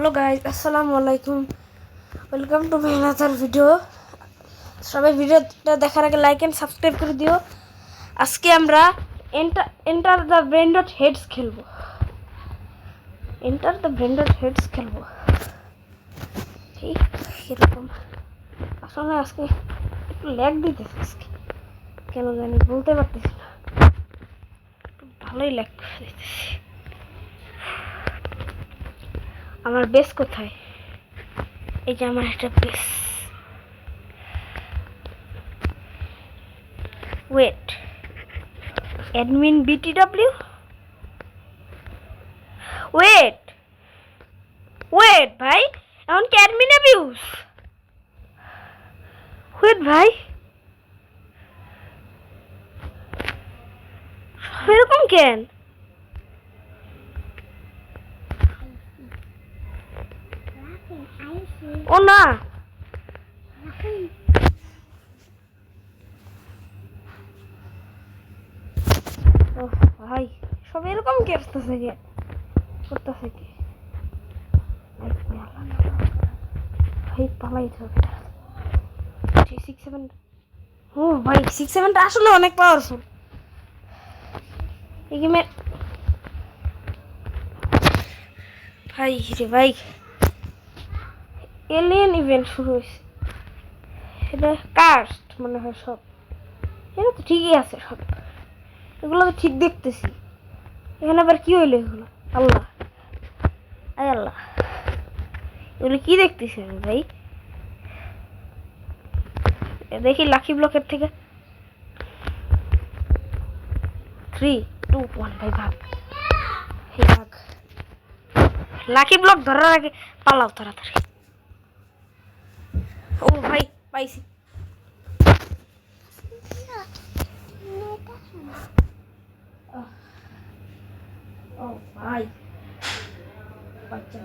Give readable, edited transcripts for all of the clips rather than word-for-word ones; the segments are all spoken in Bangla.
হ্যালো গাইস, আসসালামু আলাইকুম। Welcome to my another video. সবাই ভিডিওটা দেখার আগে লাইক এন্ড সাবস্ক্রাইব করে দিও। আজকে আমরা enter the brain dot heads খেলবো। Enter the brain dot heads খেলবো। ঠিক এরকম আসলে আজকে একটু ল্যাগ দিতেছে আজকে, কেন জানি বলতে পারতেছি না, ভালোই ল্যাগ দিতেছে। আমার বেস কোথায়? এই যে আমার একটা base. Wait, admin BTW। Wait wait ভাই, এমন কি অ্যাডমিন অ্যাবিউজ? ওয়েট ভাই, এরকম কেন? ও না, ও ভাই, সব এরকম কি আসতেছে, কে করতেছে কি? ভাই পালাইতে হবে। 367। ও ভাই 67টা আসলে অনেক পাওয়ারফুল এই গেমের। ভাই রে ভাই, এলিয়েন ইভেন্ট শুরু হয়েছে। এটা কাস্ট মনে হয় সব। এটা তো ঠিকই আছে সব, এগুলো তো ঠিক দেখতেছি। এখানে আবার কি হইলো এগুলো? আল্লাহ, আয় আল্লাহ, এগুলো কি দেখতেছি আমি ভাই? দেখি লাকি ব্লকের থেকে 3, 2, 1 ভাই ভাগ। এই ভাগ, লাকি ব্লক ধরার আগে পালাও তাড়াতাড়ি। ও ভাই পাইছি। ও ভাই বাচ্চা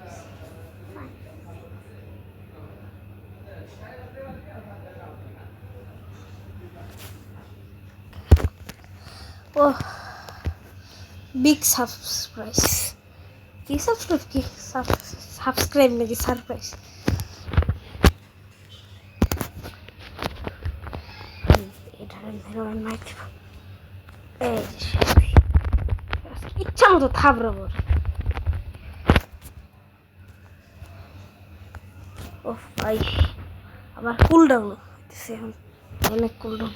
ও বিগ সারপ্রাইজ। কি সাবস্ক্রাইব, কি সাবস্ক্রাইব নাকি সারপ্রাইজ? এটা এনভায়রনমেন্ট মাইক এই ইচ্ছা মতো থাবড়াবো। ও ভাই, আবার কুল ডাউন হইতেছে এখন, অনেক কুল ডাউন।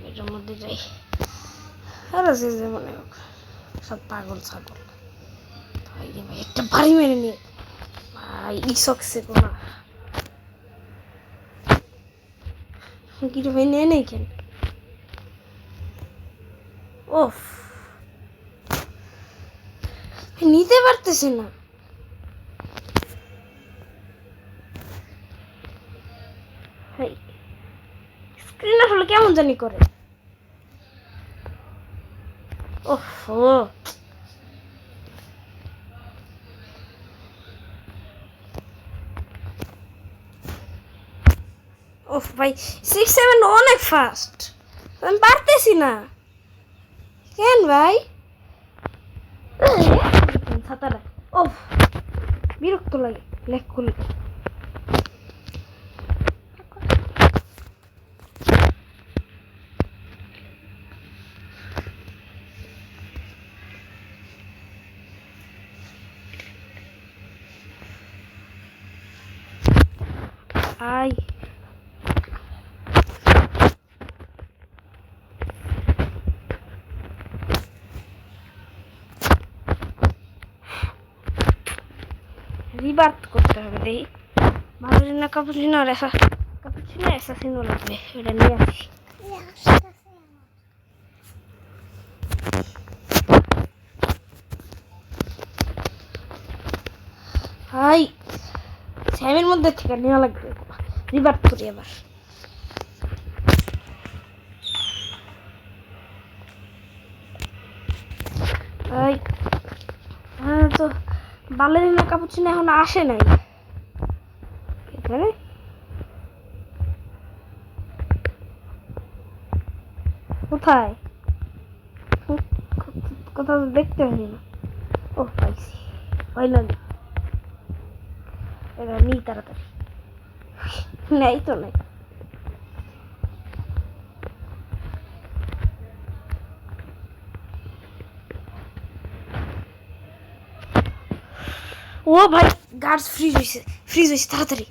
এটার মধ্যে যাই, আর আছে যে মনে হোক সব পাগল ছাগল। ভাই রে ভাই, একটা বাড়ি মেরে নিয়ে ভাই ইসকসে কোনা কি রে ভাই, নেই কেন? ওফ, নিতে পারতেছে না ভাই। স্ক্রিন আসলে কেমন জানি করে। ওফ ওফ ভাই, 6-7 অনেক ফাস্ট, আমি পারতেছি না কেন ভাই? ছাতাটা ওফ, বিরক্ত লাগে লেখ খুলে। আই রিবার্থ করতে হবে। দেখি বাবুলিনা কাপুচিনো আর কাপুচিনো অ্যাসাসিনো লাগবে, এটা নিয়ে আসি। ভাই স্যামের মধ্যে থেকে নেওয়া লাগবে, রিবার্থ করি আবার। ভাই হ্যাঁ, তো বালেরিনা কাপুচিনো এখন আসে নাই এখানে। কোথায়? কোথাও দেখতে পারি না। ও পাইছি, ফাইনালি। এটা নিই তাড়াতাড়ি। নেই তো নেই। ও ভাই গার্ডস ফ্রিজ হয়েছে তাড়াতাড়ি।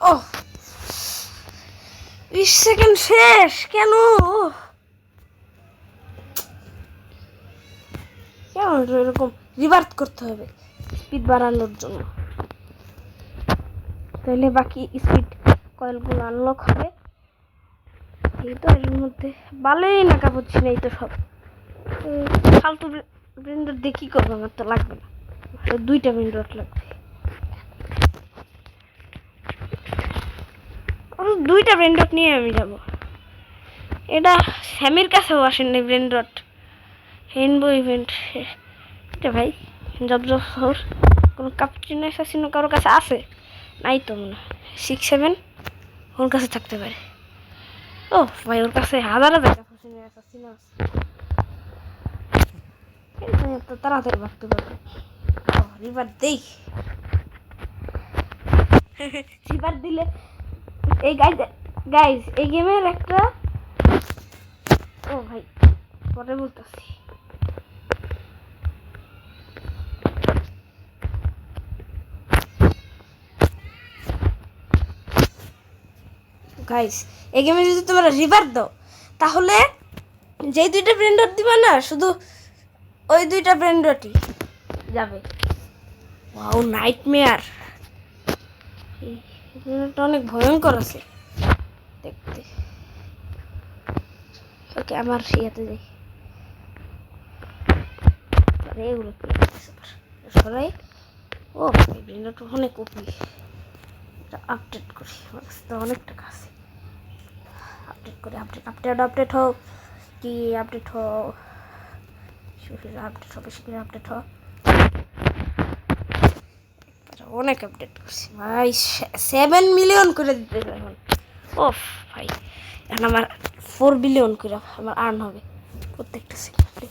ও 20 সেকেন্ড শেষ কেন? কেন এরকম রিভার্স করতে হবে স্পিড বাড়ানোর জন্য, তাহলে বাকি স্পিড কয়েলগুলো আনলক হবে। এই তো এর মধ্যে ভালোই না কাপড়ছি না, এই তো সব ফালতু ব্রেন্ডার দিয়ে কী করবো, আমার তো লাগবে না, 2টা ব্রেন্ডার লাগবে। 2টা ব্রেন্ডার নিয়ে আমি যাব। এটা স্যামির কাছেও আসেনি ব্রেন্ডার, রেইনবো ইভেন্ট। এটা ভাই জব শহর কোনো কাপচিনো অ্যাসাসিনো কারোর কাছে আছে? নাই তো মনে হয়। 6-7 ওর কাছে থাকতে পারে। ও ভাই ওর কাছে হাজার কাপচিনো অ্যাসাসিনো আছে, তো তাড়াতাড়ি ভাগতে পারবে। রিভার দেই, রিভার দিলে এই গাইজ এই গেমের একটা, ও ভাই পরে বলতেছি। গাইস এই গেমে যদি তোমরা রিভার দাও তাহলে যেই 2টা ব্রেন্ডার দিবা না, শুধু ওই 2টা ব্রেন্ডারই যাবে। ওয়াও নাইটমেয়ার, এই ব্রেন্ডারটা অনেক ভয়ঙ্কর আছে দেখতে। ওকে আমার ইয়াতে যাই, এগুলো সরাই। ও এই ব্রেন্ডারটা অনেক ওপি, আপডেট করি, আমার কাছে তো অনেক টাকা আছে। আপডেট করি, আপডেট হোক কি আপডেট হোক, আপডেট হবে শীঘ্রই আপডেট হোক। অনেক আপডেট করছি ভাই, 7 মিলিয়ন করে দিতে এখন। ও ভাই এখন আমার 4 বিলিয়ন করে আমার আর্ন হবে প্রত্যেকটা সেকেন্ডে।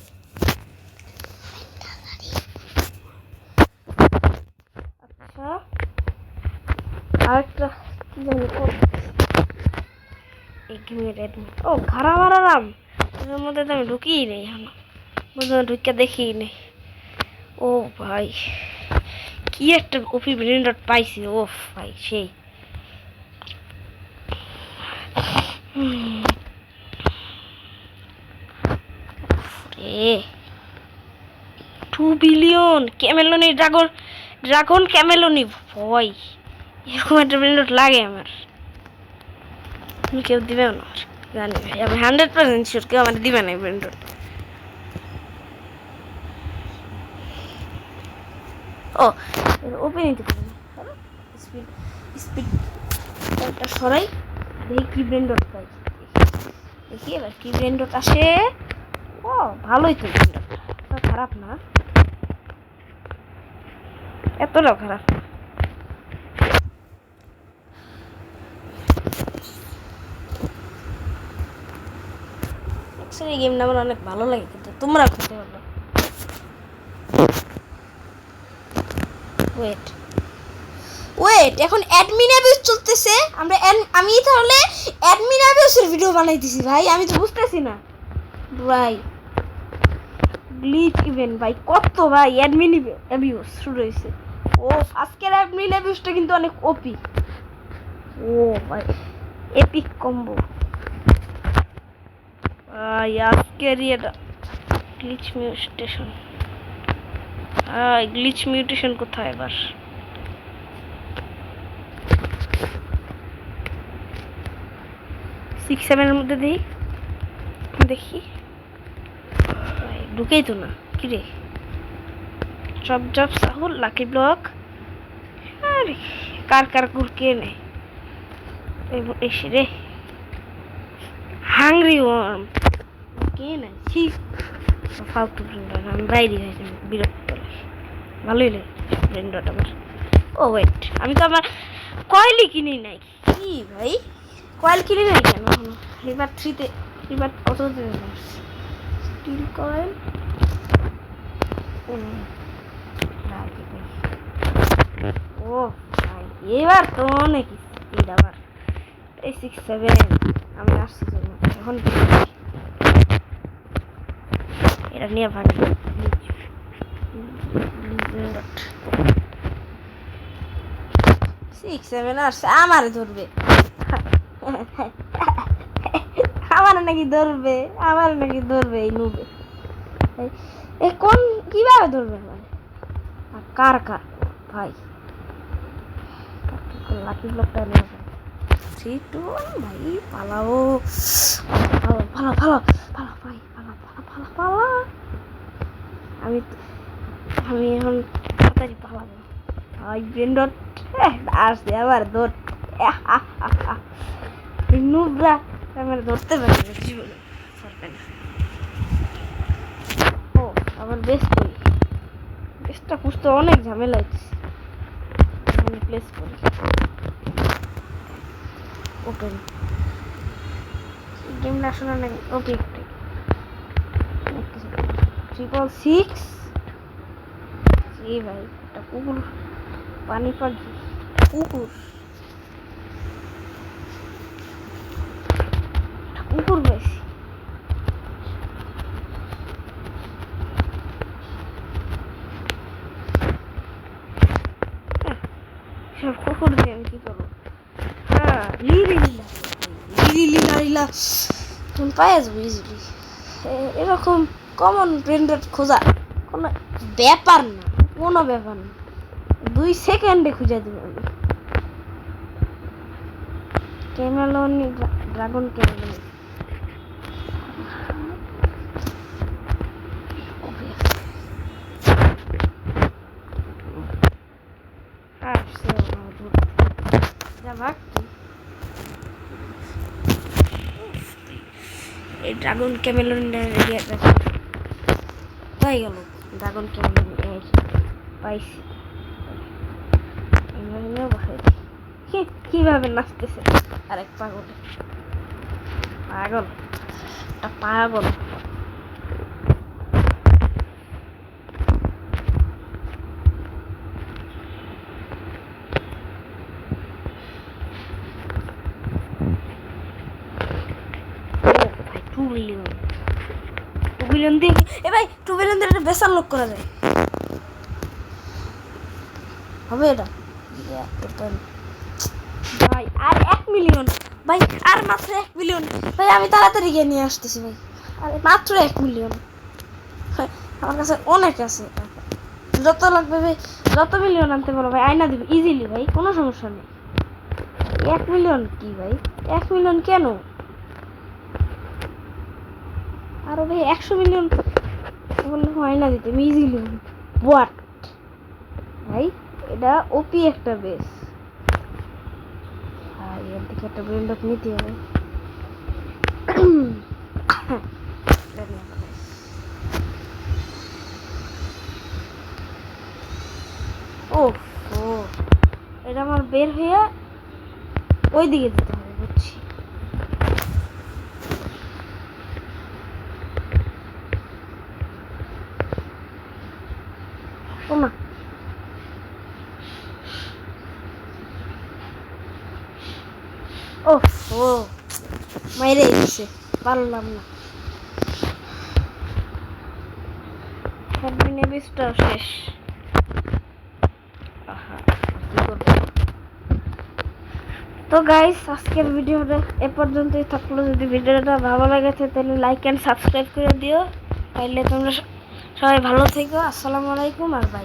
আচ্ছা আরেকটা কি জানি ও ঘাড়া মারালাম, এর মধ্যে তো আমি ঢুকিই নেই, এখন ঢুকিয়ে দেখিই নেই। ও ভাই কি একটা ওপি ব্রেন্ডার পাইছি, ও ভাই সেই। রে 2 বিলিয়ন ক্যামেলনি ড্রাগন ক্যামেলনি, ভয় এরকম একটা ব্রেন্ডার লাগে আমার। কেউ দিবে না জানি ভাই, আমি 100% শিওর কেউ আমার দিবে না এই ব্রেন্ডার। ও ওপেন নিতে পারি না, স্পিড স্পিড একটা সরাই, দেখি কি ব্রেন্ডার পাই, দেখি এবার কি ব্রেন্ডার আসে। ও ভালোই তো ব্রেন্ডারটা, খারাপ না, এতটাও খারাপ না। এই গেমটা আমার অনেক ভালো লাগে, কিন্তু তোমরা খেলতে পারো। ওয়েট এখন অ্যাডমিন অ্যাবিউজ চলতেছে, আমি তাহলে অ্যাডমিন অ্যাবিউজের ভিডিও বানাইতেছি ভাই, আমি তো বুঝতেছি না ভাই। গ্লিচ ইভেন্ট ভাই কত ভাই, অ্যাডমিন অ্যাবিউজ শুরু হয়েছে। ও আজকের অ্যাডমিন অ্যাবিউজটা কিন্তু অনেক ওপি। ও ভাই এপিক কম্বো ভাই আজকের এটা গ্লিচ মিউটেশন। গ্লিচ মিউটেশন কোথায় এবার? 6-7 এর মধ্যে দেখি ঢুকেই তো না, কি রে? জব সাহুল লাকি ব্লক, আরে কার কে নেই এসে রে, হাংরি ওয়ার্ম কে নাই, ছি ফালতু ব্রেন্ডার, আমি বাইরে হয়েছি, বিরক্ত লাগে, ভালোই লাগে ব্রেন্ডারটা আমার। ও ওয়েট, আমি তো আমার কয়েলই কিনি নাই। কি ভাই, কয়েল কিনি নাই কেন এখনো? এবার 3-তে, এবার কততে স্টিল কয়েল। ও ভাই, এবার তো অনেক স্পিড আবার। এই 6-7 আমি আসছি জন্য এখন এটা নিয়ে ভাগি। 6-7 আসছে, আমারে ধরবে। আমার নাকি ধরবে, আমার নাকি ধরবে এই নুবে। এ কোন কিভাবে ধরবে মানে? আর কার কার ভাই, লাকি ব্লকটা নিয়ে 3-2 ভাই, পালাও পালাও পালাও পালাও পালাও ভাই, পালাও পালাও পালাও পালাও। আমি আমি এখন তাড়াতাড়ি পালাবো ভাই। ব্রেন্ডট আসছে আবার দৌড়। নুবরা আমার ধরতে পারবে না জীবনে, পারবে না। ও আবার বেশ করি, বেশটা খুঁজতে অনেক ঝামেলা হচ্ছে। প্লেস করি ওপেন গেম ন্যাশনাল ওকে 666। এই ভাই একটা কুকুর, পানি পাখি কুকুর, কুকুর বেশি। সব কুকুর দিয়ে আমি কি করবো? হ্যাঁ লিলি লীলা, লিলি লীলা লীলা তুমি পাই যাবো ইজিলি। এরকম কমন ব্র্যান্ডেড খোঁজা কোনো ব্যাপার না, কোনো ব্যাপার না, 2 সেকেন্ডে খুঁজে দেবো আমি। ক্যামেলনি, ড্রাগন ক্যামেলনি, এই ড্রাগন ক্যামেলন হয়ে গেল। ড্রাগন ক্যামেলন পাইছি, কিভাবে নাচতেছে আরেক পাগল, পাগল একটা পাগল। $2 বিলিয়ন দিয়ে এ ভাই, 2 বিলিয়ন দিয়ে একটা বেসার লোক করা যায়, হবে এটা ভাই। আর 1 মিলিয়ন ভাই, আর মাত্র 1 মিলিয়ন ভাই, আমি তাড়াতাড়ি গিয়ে নিয়ে আসতেছি ভাই। আরে মাত্র 1 মিলিয়ন, আমার কাছে অনেক আছে। যত লাগবে ভাই, যত মিলিয়ন আনতে পারো ভাই, আয়না দিবে ইজিলি ভাই, কোনো সমস্যা নেই। 1 মিলিয়ন কি ভাই, 1 মিলিয়ন কেন? আরো ভাই 100 মিলিয়ন বললে আয়না দিতে ইজিলি। হোয়াট ভাই, এটা ওপি একটা বেস। আর এর দিকে একটা ব্রেন্ড অফ নিতে হবে। ও ও, এটা আমার বের হয়ে ওই দিকে যেতে হবে, বুঝছি। ও মা, ও ও মাইরে দিছে, পারলাম না। হ্যাডমিনে বিস্টার শেষ। তো গাইস, আজকের ভিডিওটা এ পর্যন্তই থাকলো। যদি ভিডিওটা ভালো লাগে তাহলে লাইক এন্ড সাবস্ক্রাইব করে দিও। তাইলে তোমরা সবাই ভালো থেকো। আসসালামু আলাইকুম আর বাই।